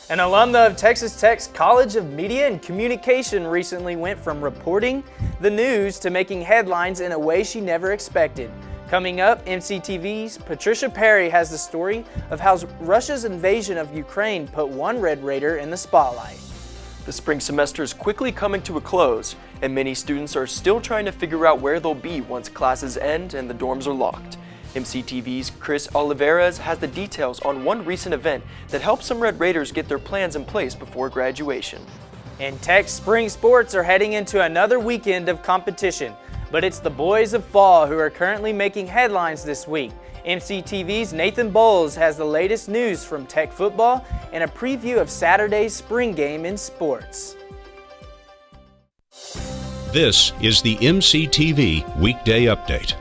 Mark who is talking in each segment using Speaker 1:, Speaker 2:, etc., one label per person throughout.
Speaker 1: An alumna of Texas Tech's College of Media and Communication recently went from reporting the news to making headlines in a way she never expected. Coming up, MCTV's Patricia Perry has the story of how Russia's invasion of Ukraine put one Red Raider in the spotlight.
Speaker 2: The spring semester is quickly coming to a close, and many students are still trying to figure out where they'll be once classes end and the dorms are locked. MCTV's Chris Oliveras has the details on one recent event that helped some Red Raiders get their plans in place before graduation.
Speaker 1: And Tech's spring sports are heading into another weekend of competition, but it's the boys of fall who are currently making headlines this week. MCTV's Nathan Boles has the latest news from Tech football and a preview of Saturday's spring game in sports.
Speaker 3: This is the MCTV Weekday Update.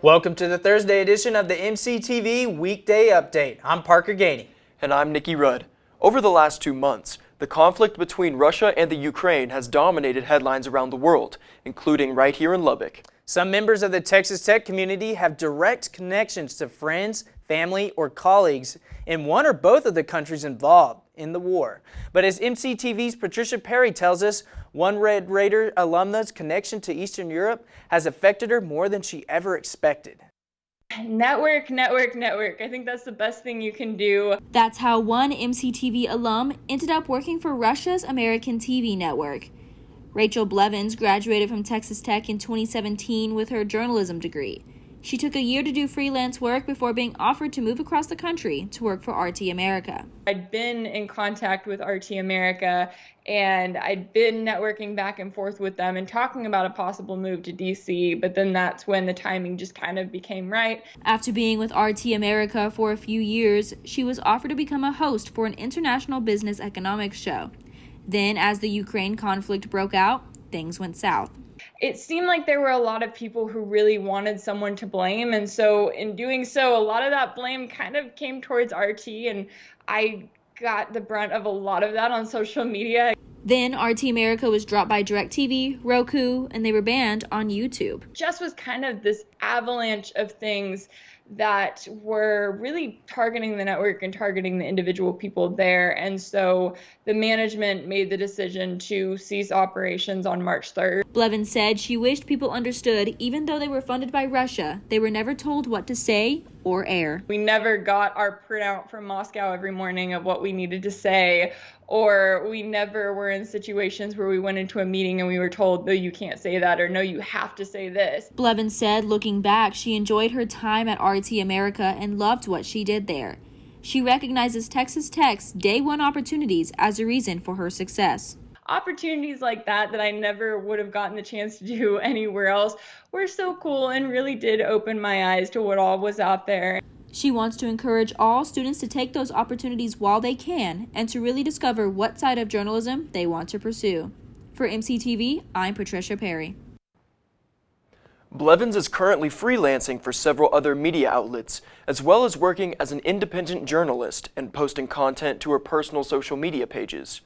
Speaker 1: Welcome to the Thursday edition of the MCTV Weekday Update. I'm Parker Gainey.
Speaker 2: And I'm Nicky Rudd. Over the last 2 months, the conflict between Russia and the Ukraine has dominated headlines around the world, including right here in Lubbock.
Speaker 1: Some members of the Texas Tech community have direct connections to friends, family, or colleagues in one or both of the countries involved in the war. But as MCTV's Patricia Perry tells us, one Red Raider alumna's connection to Eastern Europe has affected her more than she ever expected.
Speaker 4: Network. I think that's the best thing you can do.
Speaker 5: That's how one MCTV alum ended up working for Russia's American TV network. Rachel Blevins graduated from Texas Tech in 2017 with her journalism degree. She took a year to do freelance work before being offered to move across the country to work for RT America.
Speaker 4: I'd been in contact with RT America, and I'd been networking back and forth with them and talking about a possible move to DC, but then that's when the timing just kind of became right.
Speaker 5: After being with RT America for a few years, she was offered to become a host for an international business economics show. Then, as the Ukraine conflict broke out, things went south.
Speaker 4: It seemed like there were a lot of people who really wanted someone to blame, and so in doing so, a lot of that blame kind of came towards RT, and I got the brunt of a lot of that on social media.
Speaker 5: Then RT America was dropped by DirecTV, Roku, and they were banned on YouTube.
Speaker 4: Just was kind of this avalanche of things that were really targeting the network and targeting the individual people there. And so the management made the decision to cease operations on March 3rd.
Speaker 5: Blevins said she wished people understood even though they were funded by Russia, they were never told what to say or air.
Speaker 4: We never got our printout from Moscow every morning of what we needed to say, or we never were in situations where we went into a meeting and we were told, no, you can't say that, or no, you have to say this.
Speaker 5: Blevins said, looking back, she enjoyed her time at RT America and loved what she did there. She recognizes Texas Tech's day one opportunities as a reason for her success.
Speaker 4: Opportunities like that I never would have gotten the chance to do anywhere else were so cool and really did open my eyes to what all was out there.
Speaker 5: She wants to encourage all students to take those opportunities while they can and to really discover what side of journalism they want to pursue. For MCTV, I'm Patricia Perry.
Speaker 2: Blevins is currently freelancing for several other media outlets, as well as working as an independent journalist and posting content to her personal social media pages.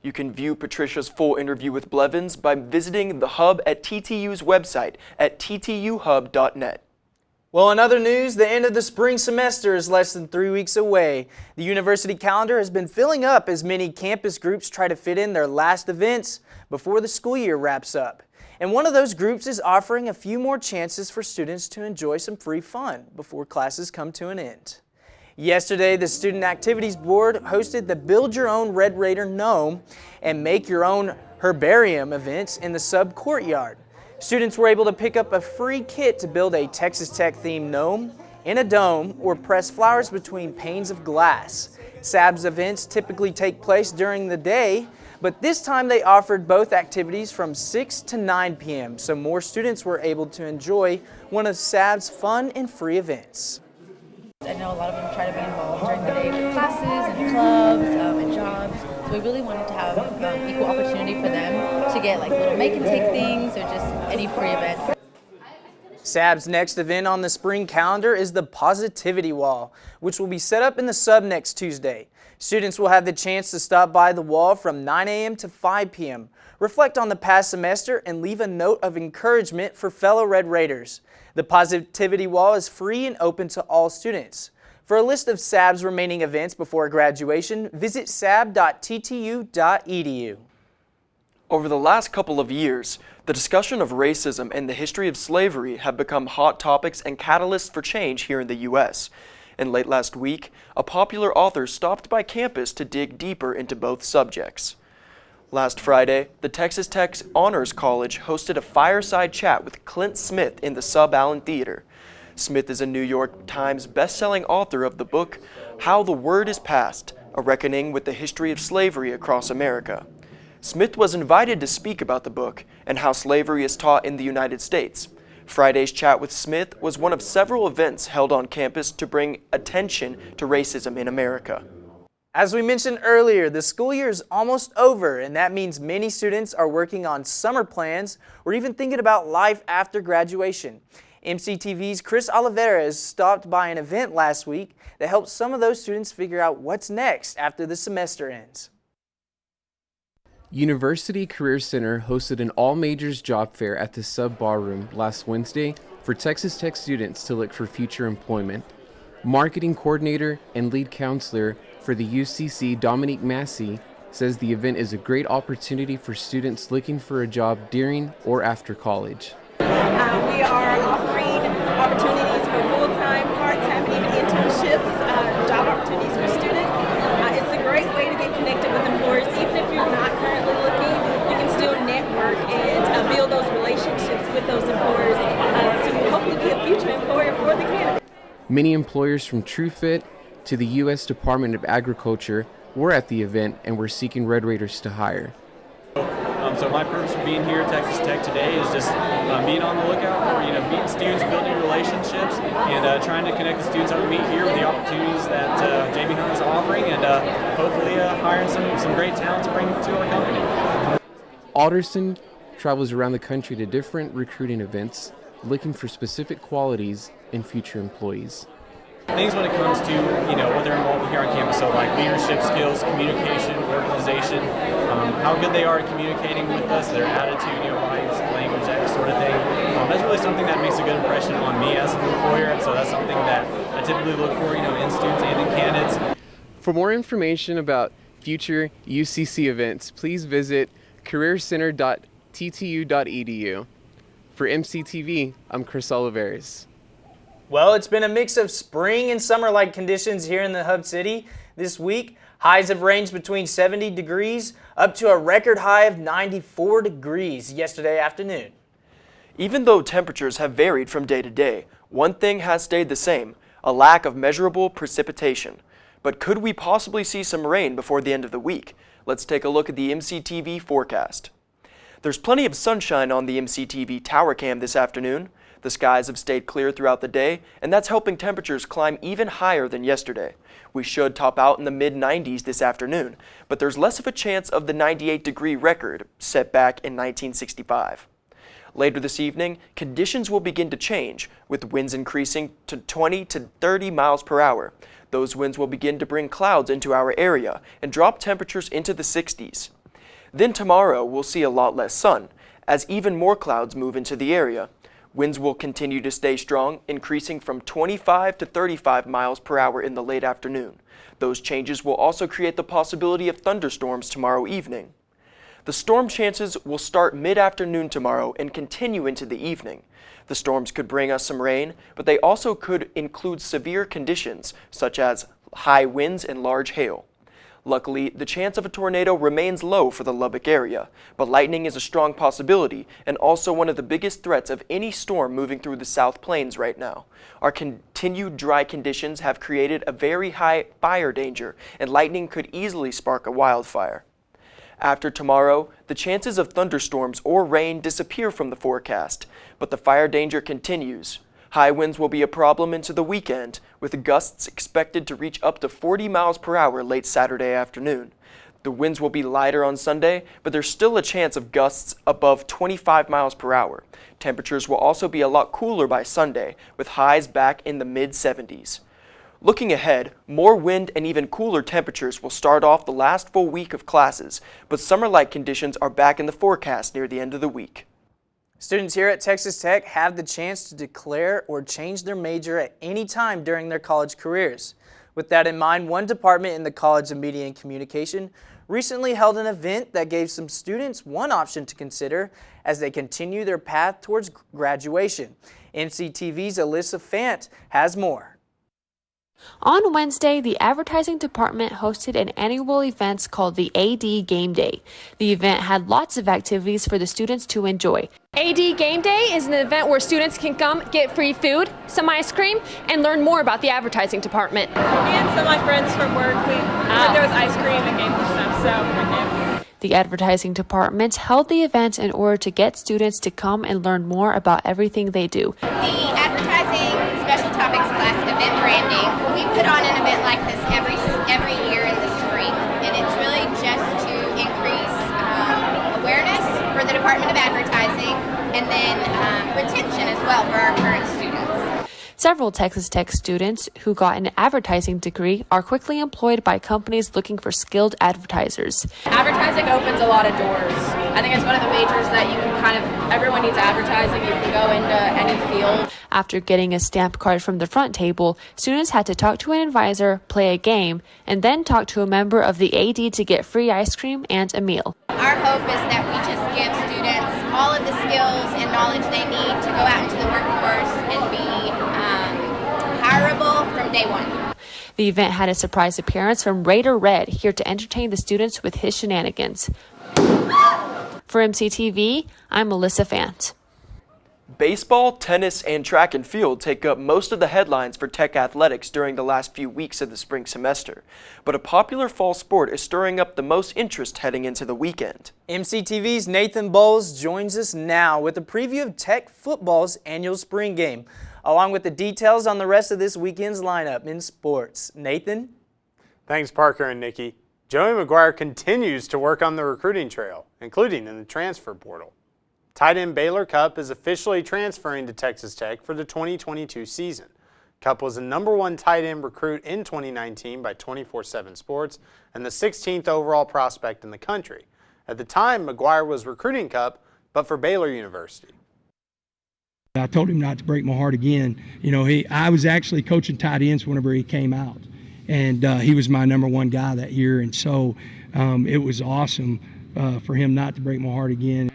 Speaker 2: You can view Patricia's full interview with Blevins by visiting the Hub at TTU's website at ttuhub.net.
Speaker 1: Well, in other news, the end of the spring semester is less than 3 weeks away. The university calendar has been filling up as many campus groups try to fit in their last events before the school year wraps up. And one of those groups is offering a few more chances for students to enjoy some free fun before classes come to an end. Yesterday, the Student Activities Board hosted the Build Your Own Red Raider Gnome and Make Your Own Herbarium events in the sub courtyard. Students were able to pick up a free kit to build a Texas Tech themed gnome in a dome or press flowers between panes of glass. SAB's events typically take place during the day, but this time they offered both activities from 6 to 9 p.m., so more students were able to enjoy one of SAB's fun and free events.
Speaker 6: I know a lot of them try to be involved during the day with classes and clubs and jobs, so we really wanted to have equal opportunity for them to get like little make and take things or just any free event.
Speaker 1: SAB's next event on the spring calendar is the Positivity Wall, which will be set up in the sub next Tuesday. Students will have the chance to stop by the wall from 9 a.m. to 5 p.m., reflect on the past semester, and leave a note of encouragement for fellow Red Raiders. The Positivity Wall is free and open to all students. For a list of SAB's remaining events before graduation, visit sab.ttu.edu.
Speaker 2: Over the last couple of years, the discussion of racism and the history of slavery have become hot topics and catalysts for change here in the U.S. And late last week, a popular author stopped by campus to dig deeper into both subjects. Last Friday, the Texas Tech Honors College hosted a fireside chat with Clint Smith in the Sub Allen Theater. Smith is a New York Times best-selling author of the book, How the Word is Passed, a reckoning with the history of slavery across America. Smith was invited to speak about the book and how slavery is taught in the United States. Friday's chat with Smith was one of several events held on campus to bring attention to racism in America.
Speaker 1: As we mentioned earlier, the school year is almost over, and that means many students are working on summer plans or even thinking about life after graduation. MCTV's Chris Oliveras stopped by an event last week that helped some of those students figure out what's next after the semester ends.
Speaker 7: University Career Center hosted an all-majors job fair at the Sub Ballroom last Wednesday for Texas Tech students to look for future employment. Marketing coordinator and lead counselor for the UCC, Dominique Massey, says the event is a great opportunity for students looking for a job during or after college.
Speaker 8: We are offering opportunities for full-time, part-time, and even internships, job opportunities for students. It's a great way to get connected with employers. Even if you're not currently looking, you can still network and build those relationships with those employers to hopefully be a future employer for the candidate.
Speaker 7: Many employers from TrueFit to the U.S. Department of Agriculture were at the event and were seeking Red Raiders to hire.
Speaker 9: So my purpose for being here at Texas Tech today is just being on the lookout for meeting students, building relationships, and trying to connect the students that we meet here with the opportunities that JB Hunt is offering, and hopefully hiring some great talent to bring to our company.
Speaker 7: Alderson travels around the country to different recruiting events, looking for specific qualities in future employees.
Speaker 9: Things when it comes to what they're involved with here on campus, so like leadership skills, communication, organization, how good they are at communicating with us, their attitude, body language, that sort of thing. That's really something that makes a good impression on me as an employer, and so that's something that I typically look for, in students and in candidates.
Speaker 7: For more information about future UCC events, please visit careercenter.ttu.edu. For MCTV, I'm Chris Oliveras.
Speaker 1: Well, it's been a mix of spring and summer-like conditions here in the Hub City this week. Highs have ranged between 70 degrees up to a record high of 94 degrees yesterday afternoon.
Speaker 2: Even though temperatures have varied from day to day, one thing has stayed the same: a lack of measurable precipitation. But could we possibly see some rain before the end of the week? Let's take a look at the MCTV forecast. There's plenty of sunshine on the MCTV tower cam this afternoon. The skies have stayed clear throughout the day, and that's helping temperatures climb even higher than yesterday. We should top out in the mid-90s this afternoon, but there's less of a chance of the 98-degree record set back in 1965. Later this evening, conditions will begin to change, with winds increasing to 20 to 30 miles per hour. Those winds will begin to bring clouds into our area and drop temperatures into the 60s. Then tomorrow, we'll see a lot less sun, as even more clouds move into the area. Winds will continue to stay strong, increasing from 25 to 35 miles per hour in the late afternoon. Those changes will also create the possibility of thunderstorms tomorrow evening. The storm chances will start mid-afternoon tomorrow and continue into the evening. The storms could bring us some rain, but they also could include severe conditions, such as high winds and large hail. Luckily, the chance of a tornado remains low for the Lubbock area, but lightning is a strong possibility and also one of the biggest threats of any storm moving through the South Plains right now. Our continued dry conditions have created a very high fire danger, and lightning could easily spark a wildfire. After tomorrow, the chances of thunderstorms or rain disappear from the forecast, but the fire danger continues. High winds will be a problem into the weekend, with gusts expected to reach up to 40 miles per hour late Saturday afternoon. The winds will be lighter on Sunday, but there's still a chance of gusts above 25 miles per hour. Temperatures will also be a lot cooler by Sunday, with highs back in the mid-70s. Looking ahead, more wind and even cooler temperatures will start off the last full week of classes, but summer-like conditions are back in the forecast near the end of the week.
Speaker 1: Students here at Texas Tech have the chance to declare or change their major at any time during their college careers. With that in mind, one department in the College of Media and Communication recently held an event that gave some students one option to consider as they continue their path towards graduation. MCTV's Alyssa Fant has more.
Speaker 10: On Wednesday, the advertising department hosted an annual event called the AD Game Day. The event had lots of activities for the students to enjoy.
Speaker 11: AD Game Day is an event where students can come, get free food, some ice cream, and learn more about the advertising department.
Speaker 8: Me and some of my friends from work, there was ice cream and games and stuff, so
Speaker 10: The advertising department held the event in order to get students to come and learn more about everything they do.
Speaker 12: The advertising special topics class, event branding, we put on an event like this every year in the spring, and it's really just to increase awareness for the Department of Advertising and then retention as well for our current students.
Speaker 10: Several Texas Tech students who got an advertising degree are quickly employed by companies looking for skilled advertisers.
Speaker 13: Advertising opens a lot of doors. I think it's one of the majors that you can everyone needs advertising. You can go into any field.
Speaker 10: After getting a stamp card from the front table, students had to talk to an advisor, play a game, and then talk to a member of the AD to get free ice cream and a meal.
Speaker 12: Our hope is that we just give students all of the skills and knowledge they need to go out into the workforce and be hireable from day one.
Speaker 10: The event had a surprise appearance from Raider Red, here to entertain the students with his shenanigans. For MCTV, I'm Melissa Fant.
Speaker 2: Baseball, tennis, and track and field take up most of the headlines for Tech athletics during the last few weeks of the spring semester. But a popular fall sport is stirring up the most interest heading into the weekend.
Speaker 1: MCTV's Nathan Boles joins us now with a preview of Tech football's annual spring game, along with the details on the rest of this weekend's lineup in sports. Nathan?
Speaker 14: Thanks, Parker and Nikki. Joey McGuire continues to work on the recruiting trail, including in the transfer portal. Tight end Baylor Cupp is officially transferring to Texas Tech for the 2022 season. Cupp was the #1 tight end recruit in 2019 by 24/7 Sports and the 16th overall prospect in the country. At the time, McGuire was recruiting Cupp, but for Baylor University.
Speaker 15: I told him not to break my heart again. I was actually coaching tight ends whenever he came out, and he was my #1 guy that year, and so it was awesome for him not to break my heart again.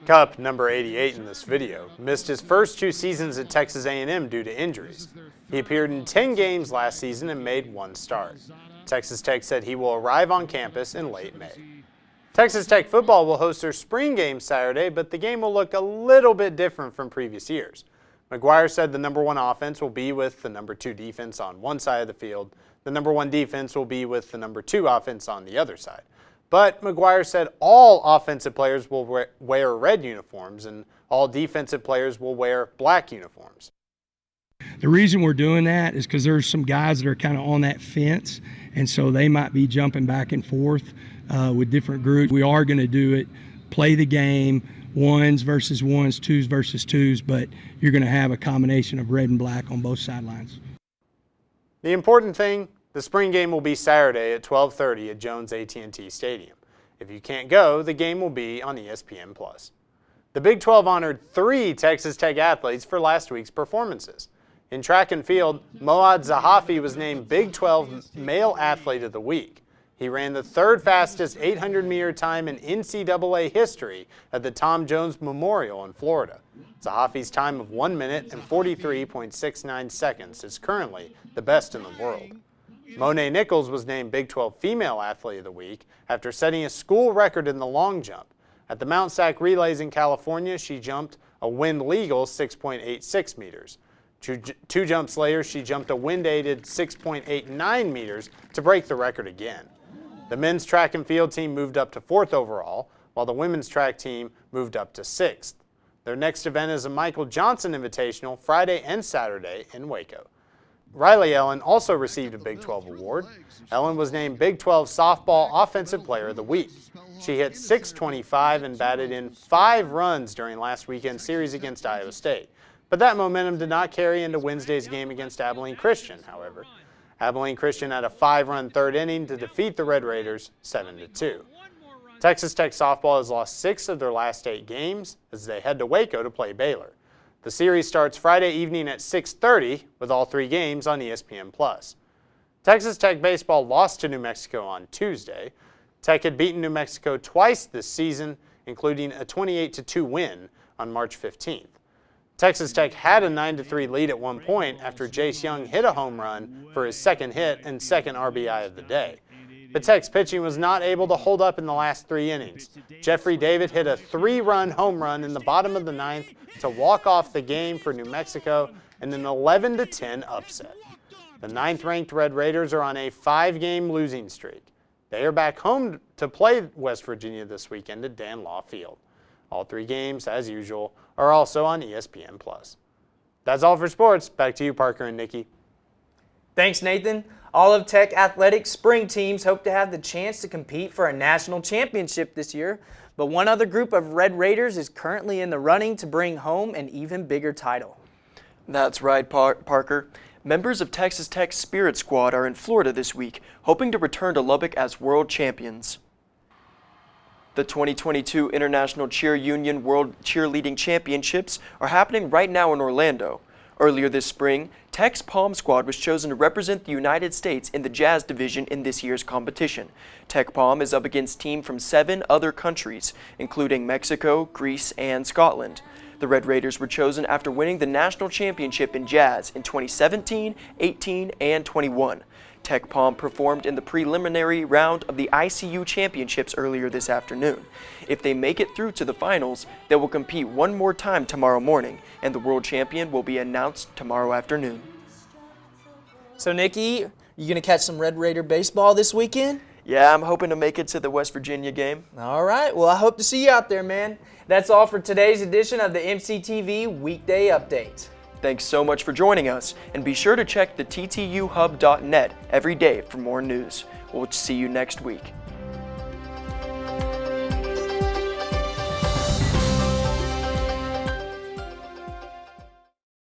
Speaker 14: Cupp, number 88 in this video, missed his first 2 seasons at Texas A&M due to injuries. He appeared in 10 games last season and made 1 start. Texas Tech said he will arrive on campus in late May. Texas Tech football will host their spring game Saturday, but the game will look a little bit different from previous years. McGuire said the #1 offense will be with the #2 defense on one side of the field. The #1 defense will be with the #2 offense on the other side. But McGuire said all offensive players will wear red uniforms and all defensive players will wear black uniforms.
Speaker 15: The reason we're doing that is because there's some guys that are kind of on that fence, and so they might be jumping back and forth with different groups. We are going to do it, play the game, 1s versus 1s, 2s versus 2s, but you're going to have a combination of red and black on both sidelines.
Speaker 14: The important thing, the spring game will be Saturday at 12:30 at Jones AT&T Stadium. If you can't go, the game will be on ESPN+. The Big 12 honored 3 Texas Tech athletes for last week's performances. In track and field, Moad Zahafi was named Big 12 Male Athlete of the Week. He ran the 3rd fastest 800-meter time in NCAA history at the Tom Jones Memorial in Florida. Zahafi's time of 1 minute and 43.69 seconds is currently the best in the world. Monet Nichols was named Big 12 Female Athlete of the Week after setting a school record in the long jump. At the Mount Sac Relays in California, she jumped a wind-legal 6.86 meters. 2 jumps later, she jumped a wind-aided 6.89 meters to break the record again. The men's track and field team moved up to 4th overall, while the women's track team moved up to 6th. Their next event is a Michael Johnson Invitational Friday and Saturday in Waco. Riley Ellen also received a Big 12 award. Ellen was named Big 12 Softball Offensive Player of the Week. She hit .625 and batted in 5 runs during last weekend's series against Iowa State. But that momentum did not carry into Wednesday's game against Abilene Christian, however. Abilene Christian had a 5-run 3rd inning to defeat the Red Raiders 7-2. Texas Tech softball has lost 6 of their last 8 games as they head to Waco to play Baylor. The series starts Friday evening at 6:30 with all 3 games on ESPN+. Texas Tech baseball lost to New Mexico on Tuesday. Tech had beaten New Mexico twice this season, including a 28-2 win on March 15th. Texas Tech had a 9-3 lead at one point after Jace Young hit a home run for his second hit and second RBI of the day. But Tech's pitching was not able to hold up in the last 3 innings. Jeffrey David hit a 3-run home run in the bottom of the 9th to walk off the game for New Mexico in an 11-10 upset. The 9th-ranked Red Raiders are on a 5-game losing streak. They are back home to play West Virginia this weekend at Dan Law Field. All 3 games, as usual, are also on ESPN+. That's all for sports. Back to you, Parker and Nikki.
Speaker 1: Thanks, Nathan. All of Tech Athletics spring teams hope to have the chance to compete for a national championship this year, but one other group of Red Raiders is currently in the running to bring home an even bigger title.
Speaker 2: That's right, Parker. Members of Texas Tech's Spirit Squad are in Florida this week, hoping to return to Lubbock as world champions. The 2022 International Cheer Union World Cheerleading Championships are happening right now in Orlando. Earlier this spring, Tech's Palm Squad was chosen to represent the United States in the Jazz division in this year's competition. Tech Palm is up against teams from 7 other countries, including Mexico, Greece, and Scotland. The Red Raiders were chosen after winning the national championship in Jazz in 2017, 18, and 21. Tech Palm performed in the preliminary round of the ICU Championships earlier this afternoon. If they make it through to the finals, they will compete one more time tomorrow morning, and the world champion will be announced tomorrow afternoon.
Speaker 1: So, Nikki, you going to catch some Red Raider baseball this weekend?
Speaker 2: Yeah, I'm hoping to make it to the West Virginia game.
Speaker 1: All right. Well, I hope to see you out there, man. That's all for today's edition of the MCTV Weekday Update.
Speaker 2: Thanks so much for joining us, and be sure to check the ttuhub.net every day for more news. We'll see you next week.